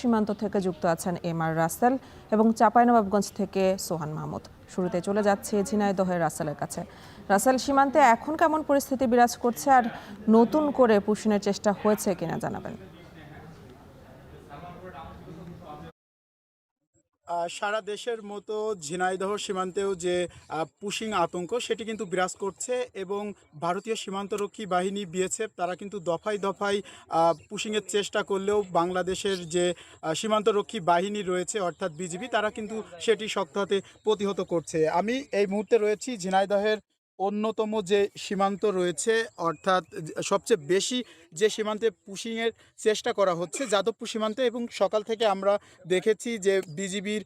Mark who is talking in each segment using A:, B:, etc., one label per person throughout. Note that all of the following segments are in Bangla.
A: সীমান্ত থেকে যুক্ত আছেন এম.আর. রাসেল এবং চাঁপাইনবাবগঞ্জ থেকে সোহান মাহমুদ। শুরুতে চলে যাচ্ছে ঝিনাইদহের রাসেলের কাছে। রাসেল, সীমান্তে এখন কেমন পরিস্থিতি বিরাজ করছে আর নতুন করে পুশিনের চেষ্টা হয়েছে কিনা জানাবেন।
B: সারা দেশের মতো ঝিনাইদহ সীমান্তেও যে পুশিং আতঙ্ক সেটি কিন্তু বিরাজ করছে এবং ভারতীয় সীমান্তরক্ষী বাহিনী বিএসএফ তারা কিন্তু দফায় দফায় পুশিংয়ের চেষ্টা করলেও বাংলাদেশের যে সীমান্তরক্ষী বাহিনী রয়েছে অর্থাৎ বিজিবি তারা কিন্তু সেটি শক্ত হাতে প্রতিহত করছে। আমি এই মুহূর্তে রয়েছি ঝিনাইদহের অন্যতম যে সীমান্ত রয়েছে অর্থাৎ সবচেয়ে বেশি যে সীমান্তে পুশিংয়ের চেষ্টা করা হচ্ছে যাদবপুর সীমান্তে, এবং সকাল থেকে আমরা দেখেছি যে বিজিবির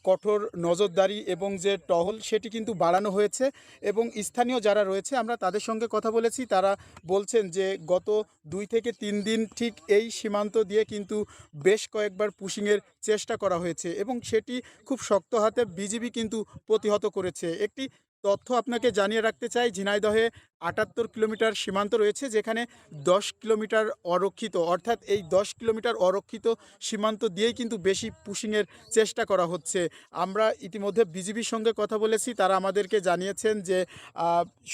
B: কঠোর নজরদারি এবং যে টহল সেটি কিন্তু বাড়ানো হয়েছে এবং স্থানীয় যারা রয়েছে আমরা তাদের সঙ্গে কথা বলেছি, তারা বলছেন যে গত 2 থেকে 3 দিন ঠিক এই সীমান্ত দিয়ে কিন্তু বেশ কয়েকবার পুশিংয়ের চেষ্টা করা হয়েছে এবং সেটি খুব শক্ত হাতে বিজিবি কিন্তু প্রতিহত করেছে। একটি তথ্য আপনাকে জানিয়ে রাখতে চাই, ঝিনাইদহে 78 কিলোমিটার সীমান্ত রয়েছে যেখানে 10 কিলোমিটার অরক্ষিত, অর্থাৎ এই 10 কিলোমিটার অরক্ষিত সীমান্ত দিয়েই কিন্তু বেশি পুশিংয়ের চেষ্টা করা হচ্ছে। আমরা ইতিমধ্যে বিজিবির সঙ্গে কথা বলেছি, তারা আমাদেরকে জানিয়েছেন যে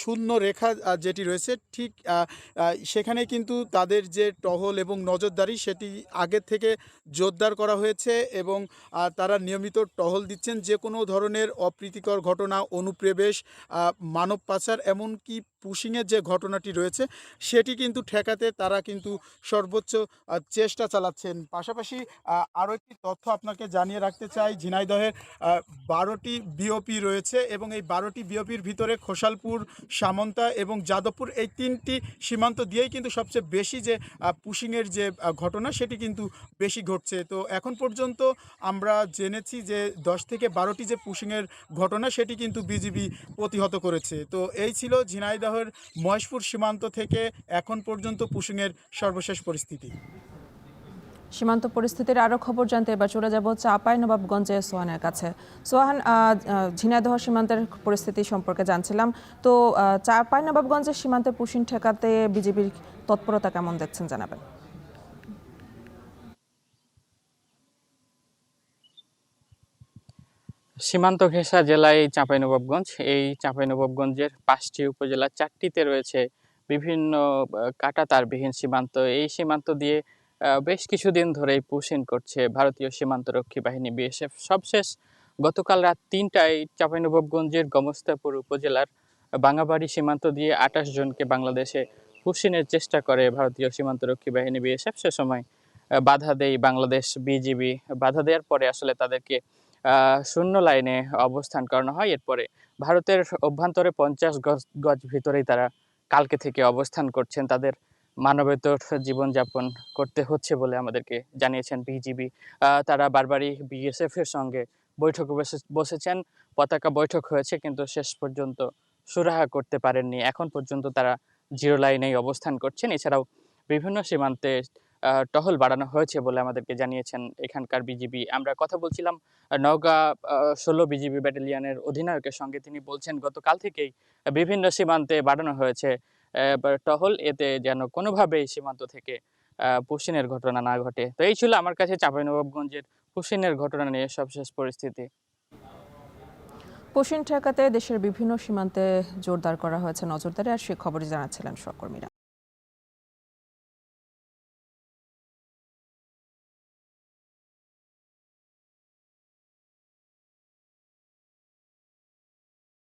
B: শূন্য রেখা যেটি রয়েছে ঠিক সেখানে কিন্তু তাদের যে টহল এবং নজরদারি সেটি আগের থেকে জোরদার করা হয়েছে এবং তারা নিয়মিত টহল দিচ্ছেন। যে কোনো ধরনের অপ্রীতিকর ঘটনা, অনুপ্রবেশ, মানব পাচার এমনকি পুশিংয়ের যে ঘটনাটি রয়েছে সেটি কিন্তু ঠেকাতে তারা কিন্তু সর্বোচ্চ চেষ্টা চালাচ্ছেন। পাশাপাশি আরও একটি তথ্য আপনাকে জানিয়ে রাখতে চাই, ঝিনাইদহের 12টি বিওপি রয়েছে এবং এই 12টি বিওপির ভিতরে খোসালপুর, সামন্তা এবং যাদবপুর এই 3টি সীমান্ত দিয়েই কিন্তু সবচেয়ে বেশি যে পুশিংয়ের যে ঘটনা সেটি কিন্তু বেশি ঘটছে। তো এখন পর্যন্ত আমরা জেনেছি যে 10 থেকে 12টি যে পুশিংয়ের ঘটনা সেটি কিন্তু বিজিবি প্রতিহত করেছে। তো এই ছিল ঝিনাইদহের মহেশপুর সীমান্ত থেকে এখন পর্যন্ত পুশিংয়ের সর্বশেষ পরিস্থিতি।
A: সীমান্ত পরিস্থিতির আরও খবর জানতে এবার চলে যাব চাঁপাইনবাবগঞ্জে সোহানের কাছে। সোহান, ঝিনাইদহ সীমান্তের পরিস্থিতি সম্পর্কে জানছিলাম, তো চাঁপাইনবাবগঞ্জের সীমান্তে পুশিং ঠেকাতে বিজেপির তৎপরতা কেমন দেখছেন জানাবেন।
C: সীমান্ত ঘেঁষা জেলায় চাঁপাইনবাবগঞ্জ। এই চাঁপাইনবাবগঞ্জের 5টি উপজেলা 4টিতে রয়েছে বিভিন্ন কাঁটাতারবিহীন সীমান্ত। এই সীমান্ত দিয়ে বেশ কিছুদিন ধরেই পুশিং করছে ভারতীয় সীমান্তরক্ষী বাহিনী বিএসএফ। সবশেষ গতকাল রাত 3টায় চাঁপাইনবাবগঞ্জের গমস্তাপুর উপজেলার বাঙাবাড়ি সীমান্ত দিয়ে 28 জনকে বাংলাদেশে পুশিংয়ের চেষ্টা করে ভারতীয় সীমান্তরক্ষী বাহিনী বিএসএফ। সে সময় বাধা দেয় বাংলাদেশ বিজিবি। বাধা দেওয়ার পরে আসলে তাদেরকে শূন্য লাইনে অবস্থান করানো হয়। এরপরে ভারতের অভ্যন্তরে 50 গজ ভিতরেই তারা কালকে থেকে অবস্থান করছেন। তাদের মানবেতর জীবনযাপন করতে হচ্ছে বলে আমাদেরকে জানিয়েছেন বিজিবি। তারা বারবারই বিএসএফ এর সঙ্গে বৈঠকে বসেছেন, পতাকা বৈঠক হয়েছে, কিন্তু শেষ পর্যন্ত সুরাহা করতে পারেননি। এখন পর্যন্ত তারা জিরো লাইনেই অবস্থান করছেন। এছাড়াও বিভিন্ন সীমান্তে টহল বাড়ানো হয়েছে বলে আমাদেরকে জানিয়েছেন এখানকার বিজিবি। আমরা কথা বলছিলাম নওগাঁ 16 বিজিবি ব্যাটালিয়নের অধিনায়কের সঙ্গে। তিনি বলছেন গতকাল থেকেই বিভিন্ন সীমান্তে বাড়ানো হয়েছে টহল, এতে যেন কোনোভাবেই সীমান্ত থেকে পুশিংয়ের ঘটনা না ঘটে। তো এই ছিল আমার কাছে চাঁপাইনবাবগঞ্জের পুশিংয়ের ঘটনা নিয়ে সবশেষ পরিস্থিতি।
A: পুশিং ঠেকাতে দেশের বিভিন্ন সীমান্তে জোরদার করা হয়েছে নজরদারি, আর সে খবরই জানাচ্ছিলেন সহকর্মীরা।